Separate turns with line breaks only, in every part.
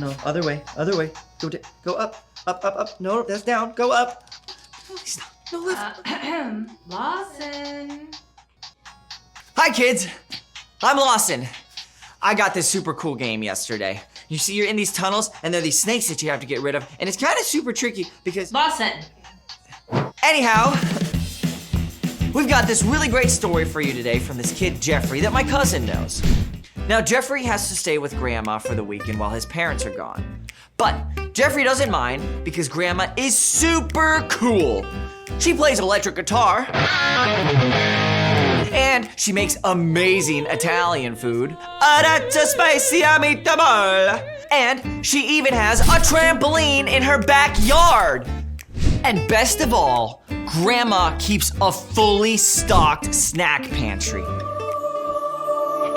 No. Other way. Go up. Up. No, that's down. Go up. No, left.
Lawson.
Hi, kids. I'm Lawson. I got this super cool game yesterday. You see, you're in these tunnels, and there are these snakes that you have to get rid of, and it's kind of super tricky because...
Lawson.
Anyhow, we've got this really great story for you today from this kid, Jeffrey, that my cousin knows. Now, Jeffrey has to stay with Grandma for the weekend while his parents are gone. But Jeffrey doesn't mind because Grandma is super cool. She plays electric guitar. And she makes amazing Italian food. Adesso spicy meatball. And she even has a trampoline in her backyard. And best of all, Grandma keeps a fully stocked snack pantry.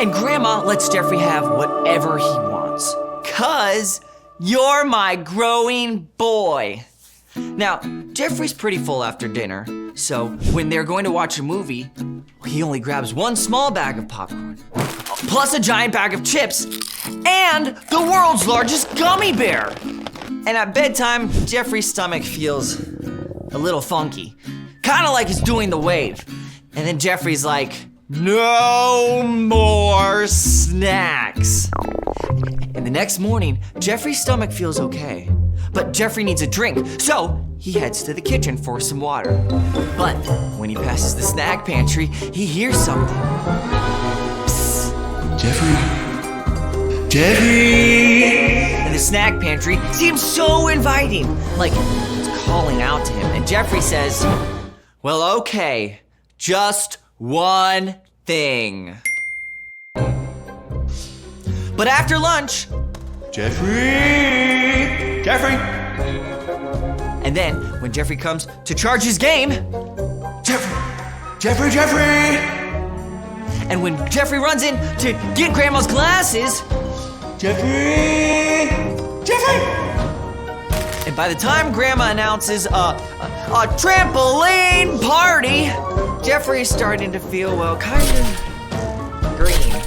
And Grandma lets Jeffrey have whatever he wants. 'Cause you're my growing boy. Now, Jeffrey's pretty full after dinner, so when they're going to watch a movie, he only grabs one small bag of popcorn, plus a giant bag of chips, and the world's largest gummy bear. And at bedtime, Jeffrey's stomach feels a little funky, kind of like he's doing the wave. And then Jeffrey's like, no more snacks. And the next morning, Jeffrey's stomach feels okay, but Jeffrey needs a drink, so he heads to the kitchen for some water. But when he passes the snack pantry, he hears something. Psst. Jeffrey! And the snack pantry seems so inviting, like it's calling out to him. And Jeffrey says, well, okay, just one thing. But after lunch, Jeffrey! And then, when Jeffrey comes to charge his game, Jeffrey! And when Jeffrey runs in to get Grandma's glasses, Jeffrey! And by the time Grandma announces a trampoline party, Jeffrey's starting to feel, well, kind of green.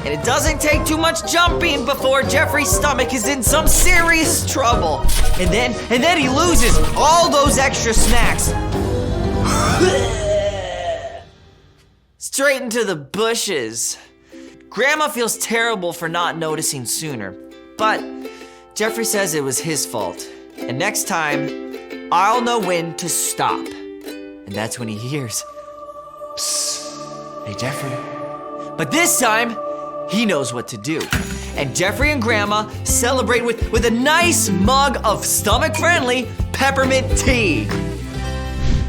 And it doesn't take too much jumping before Jeffrey's stomach is in some serious trouble. And then he loses all those extra snacks. Straight into the bushes. Grandma feels terrible for not noticing sooner, but Jeffrey says it was his fault. And next time, I'll know when to stop. And that's when he hears, psst, hey Jeffrey. But this time, he knows what to do. And Jeffrey and Grandma celebrate with a nice mug of stomach-friendly peppermint tea.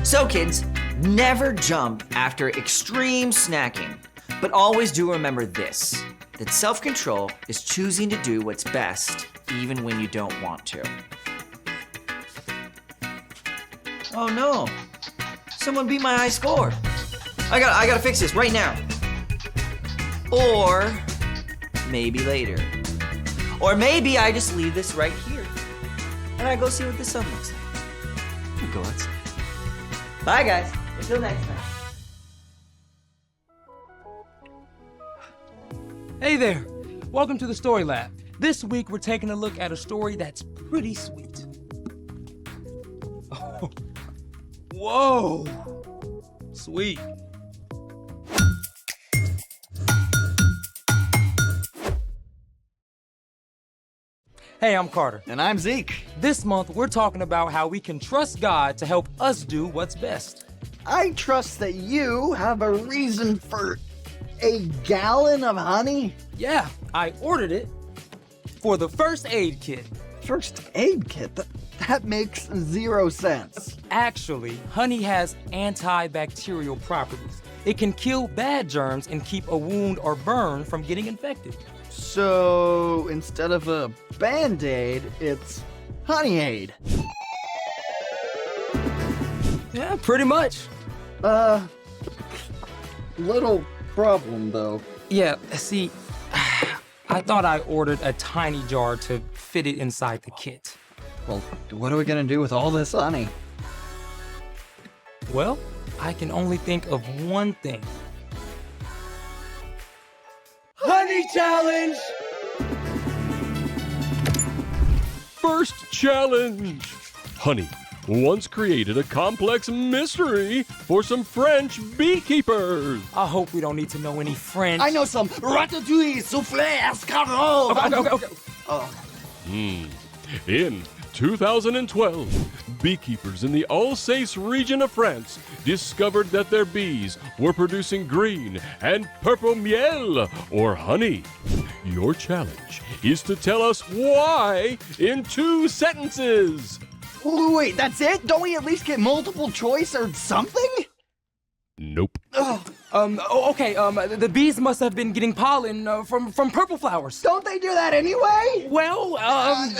So kids, never jump after extreme snacking, but always do remember this, that self-control is choosing to do what's best, even when you don't want to. Oh no, someone beat my high score. I gotta fix this right now. Or maybe later. Or maybe I just leave this right here and I go see what the sun looks like. We'll go outside. Bye guys, until next time.
Hey there, welcome to the Story Lab. This week we're taking a look at a story that's pretty sweet. Oh, whoa, sweet. Hey, I'm Carter.
And I'm Zeke.
This month, we're talking about how we can trust God to help us do what's best.
I trust that you have a reason for a gallon of honey.
Yeah, I ordered it for the first aid kit.
First aid kit? That makes 0 sense.
Actually, honey has antibacterial properties. It can kill bad germs and keep a wound or burn from getting infected.
So instead of a Band-Aid, it's honey aid.
Yeah, pretty much.
Little problem though.
Yeah, see, I thought I ordered a tiny jar to fit it inside the kit.
Well, what are we gonna do with all this honey?
Well, I can only think of one thing.
Honey challenge!
First challenge. Honey once created a complex mystery for some French beekeepers.
I hope we don't need to know any French.
I know some ratatouille, soufflé, escargot.
Okay.
In 2012, beekeepers in the Alsace region of France discovered that their bees were producing green and purple miel, or honey. Your challenge is to tell us why in 2 sentences.
Wait, that's it? Don't we at least get multiple choice or something?
Nope.
The bees must have been getting pollen from purple flowers.
Don't they do that anyway?
Well,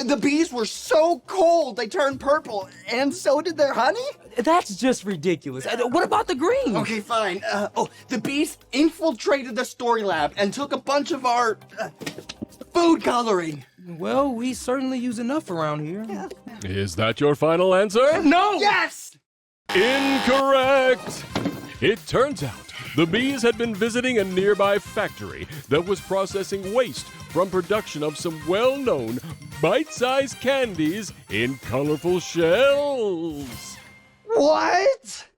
The bees were so cold they turned purple, and so did their honey?
that's just ridiculous. What about the green?
Okay, fine. The bees infiltrated the story lab and took a bunch of our food coloring.
Well, we certainly use enough around here. Yeah.
Is that your final answer?
No!
Yes!
Incorrect! It turns out the bees had been visiting a nearby factory that was processing waste from production of some well-known bite-sized candies in colorful shells.
What?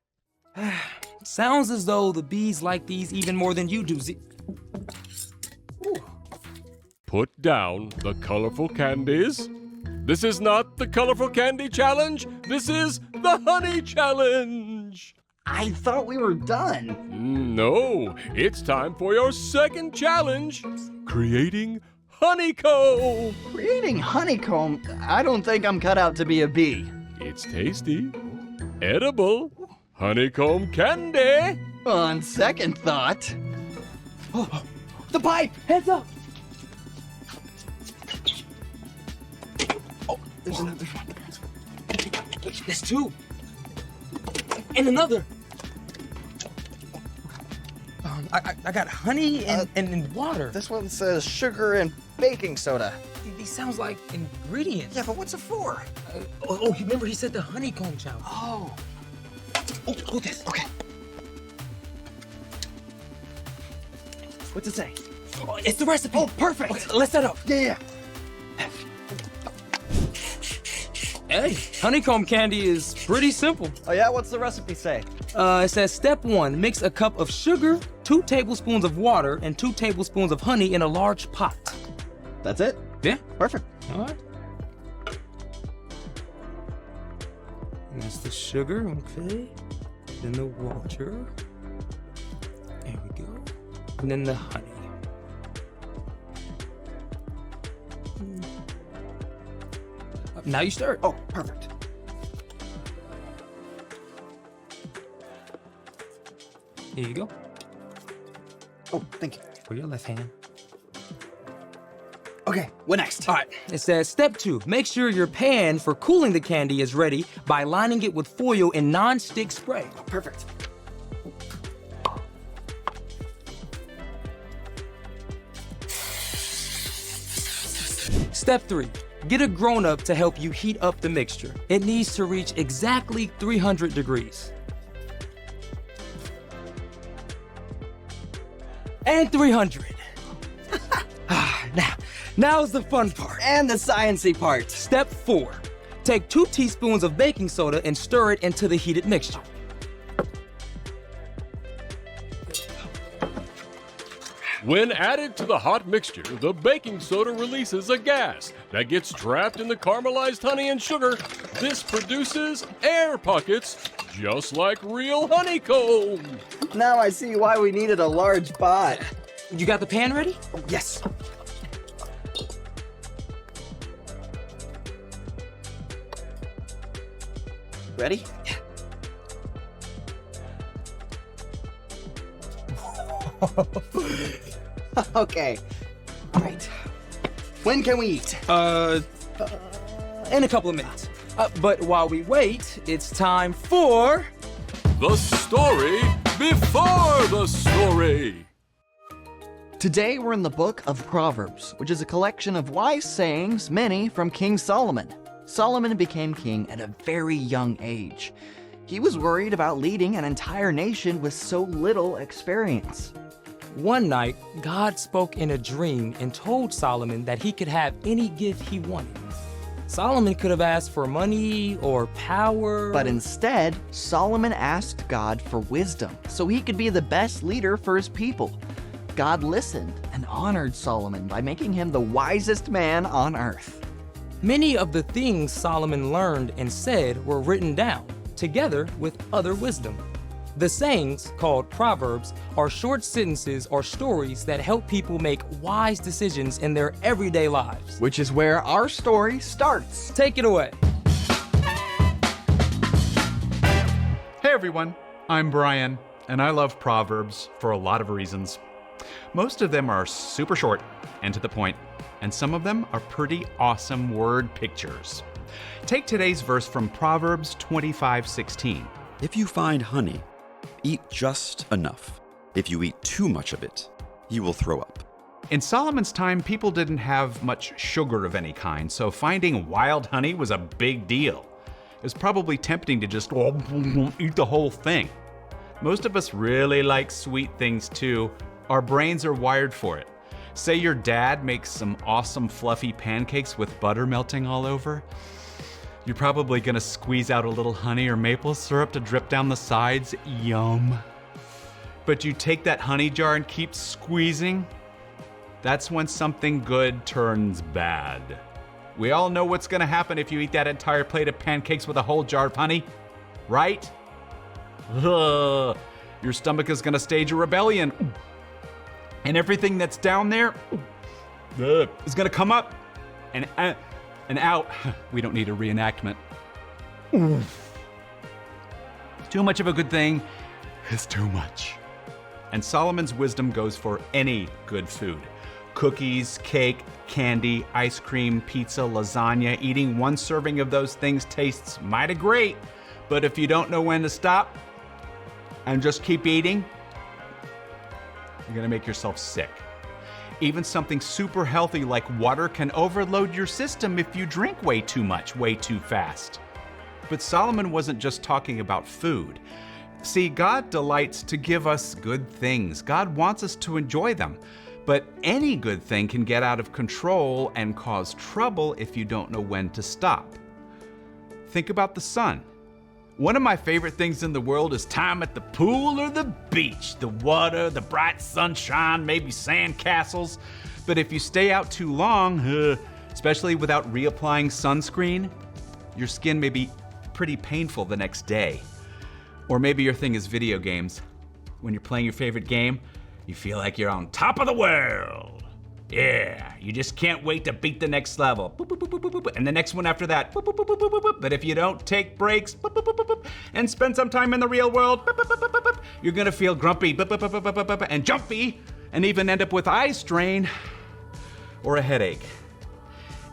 Sounds as though the bees like these even more than you do.
Put down the colorful candies. This is not the colorful candy challenge. This is the honey challenge.
I thought we were done.
No, it's time for your second challenge, creating honeycomb.
Creating honeycomb, I don't think I'm cut out to be a bee.
It's tasty, edible, honeycomb candy.
On second thought.
The pipe! Heads up!
Oh, there's another one. There's 2. And another. I got honey and water.
This one says sugar and baking soda.
These sounds like ingredients.
Yeah, but what's it for?
Remember he said the honeycomb challenge.
Oh.
Oh, this.
Okay.
What's it say?
Oh, it's the recipe.
Oh, perfect.
Okay, let's set up.
Yeah.
Hey, honeycomb candy is pretty simple.
Oh yeah, what's the recipe say?
It says step 1, mix a cup of sugar, 2 tablespoons of water, and 2 tablespoons of honey in a large pot.
That's it?
Yeah.
Perfect.
All right. And that's the sugar, okay. Then the water. There we go. And then the honey. Now you stir it.
Oh, perfect.
Here you go.
Oh, thank you.
For your left hand.
Okay, what next?
All right, it says step 2, make sure your pan for cooling the candy is ready by lining it with foil and non-stick spray.
Perfect.
Step 3, get a grown-up to help you heat up the mixture. It needs to reach exactly 300 degrees. And 300. Now's the fun part.
And the sciencey part.
Step 4, take 2 teaspoons of baking soda and stir it into the heated mixture.
When added to the hot mixture, the baking soda releases a gas that gets trapped in the caramelized honey and sugar. This produces air pockets, just like real honeycomb.
Now I see why we needed a large pot.
You got the pan ready?
Yes. Ready? Okay. All right. When can we eat?
in a couple of minutes. But while we wait, it's time for...
The story before the story.
Today we're in the book of Proverbs, which is a collection of wise sayings, many from King Solomon. Solomon became king at a very young age. He was worried about leading an entire nation with so little experience.
One night, God spoke in a dream and told Solomon that he could have any gift he wanted. Solomon could have asked for money or power.
But instead, Solomon asked God for wisdom so he could be the best leader for his people. God listened and honored Solomon by making him the wisest man on earth.
Many of the things Solomon learned and said were written down, together with other wisdom. The sayings, called Proverbs, are short sentences or stories that help people make wise decisions in their everyday lives.
Which is where our story starts.
Take it away.
Hey everyone, I'm Brian, and I love Proverbs for a lot of reasons. Most of them are super short and to the point, and some of them are pretty awesome word pictures. Take today's verse from Proverbs 25:16.
If you find honey, eat just enough. If you eat too much of it, you will throw up.
In Solomon's time, people didn't have much sugar of any kind, so finding wild honey was a big deal. It was probably tempting to just eat the whole thing. Most of us really like sweet things too. Our brains are wired for it. Say your dad makes some awesome fluffy pancakes with butter melting all over. You're probably gonna squeeze out a little honey or maple syrup to drip down the sides. Yum. But you take that honey jar and keep squeezing. That's when something good turns bad. We all know what's gonna happen if you eat that entire plate of pancakes with a whole jar of honey, right? Ugh. Your stomach is gonna stage a rebellion. And everything that's down there is gonna come up and out. We don't need a reenactment. Too much of a good thing is too much. And Solomon's wisdom goes for any good food. Cookies, cake, candy, ice cream, pizza, lasagna. Eating one serving of those things tastes mighty great, but if you don't know when to stop and just keep eating, you're gonna make yourself sick. Even something super healthy like water can overload your system if you drink way too much, way too fast. But Solomon wasn't just talking about food. See, God delights to give us good things. God wants us to enjoy them. But any good thing can get out of control and cause trouble if you don't know when to stop. Think about the sun. One of my favorite things in the world is time at the pool or the beach. The water, the bright sunshine, maybe sand castles. But if you stay out too long, especially without reapplying sunscreen, your skin may be pretty painful the next day. Or maybe your thing is video games. When you're playing your favorite game, you feel like you're on top of the world. Yeah, you just can't wait to beat the next level. Boop, boop, boop, boop, boop, boop. And the next one after that. Boop, boop, boop, boop, boop, boop. But if you don't take breaks boop, boop, boop, boop, boop, and spend some time in the real world, boop, boop, boop, boop, boop, you're gonna feel grumpy boop, boop, boop, boop, boop, boop, and jumpy, and even end up with eye strain or a headache.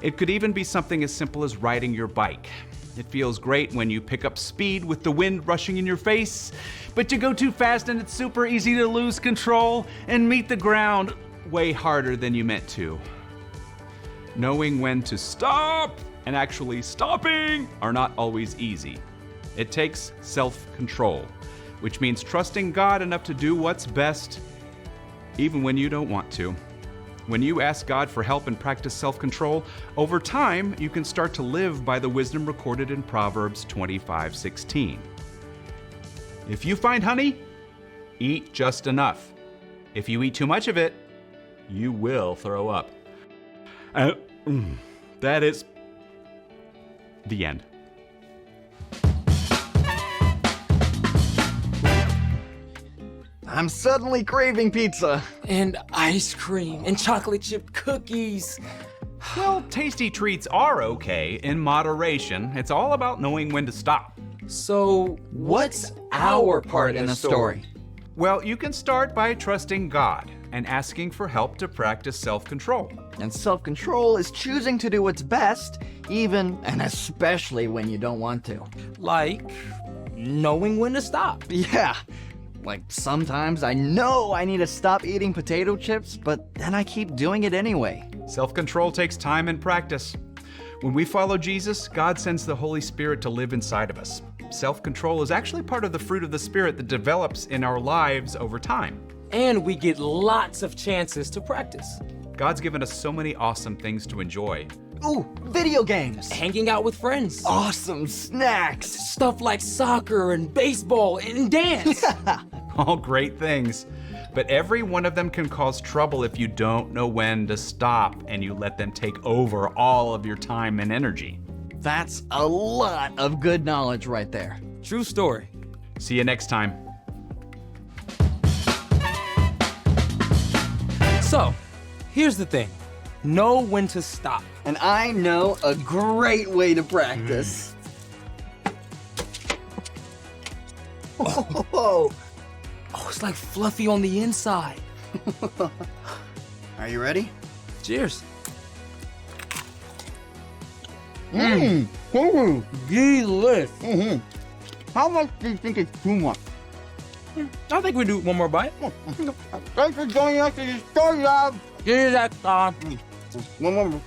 It could even be something as simple as riding your bike. It feels great when you pick up speed with the wind rushing in your face, but you go too fast and it's super easy to lose control and meet the ground way harder than you meant to. Knowing when to stop and actually stopping are not always easy. It takes self-control, which means trusting God enough to do what's best, even when you don't want to. When you ask God for help and practice self-control, over time, you can start to live by the wisdom recorded in Proverbs 25:16. If you find honey, eat just enough. If you eat too much of it, you will throw up. That is the end.
I'm suddenly craving pizza.
And ice cream and chocolate chip cookies.
Well, tasty treats are okay in moderation. It's all about knowing when to stop.
So, what's our part in the story?
Well, you can start by trusting God and asking for help to practice self-control.
And self-control is choosing to do what's best, even and especially when you don't want to.
Like knowing when to stop.
Yeah. Like sometimes I know I need to stop eating potato chips, but then I keep doing it anyway.
Self-control takes time and practice. When we follow Jesus, God sends the Holy Spirit to live inside of us. Self-control is actually part of the fruit of the Spirit that develops in our lives over time.
And we get lots of chances to practice.
God's given us so many awesome things to enjoy.
Ooh, video games.
Hanging out with friends.
Awesome snacks.
Stuff like soccer and baseball and dance.
All great things. But every one of them can cause trouble if you don't know when to stop and you let them take over all of your time and energy.
That's a lot of good knowledge right there.
True story.
See you next time.
So, here's the thing. Know when to stop.
And I know a great way to practice. Oh,
Oh, it's like fluffy on the inside.
are you ready?
Cheers.
Delish. How much do you think is too much?
I think we do one more bite.
Thanks for joining us in the story lab.
Cheers, that
One more.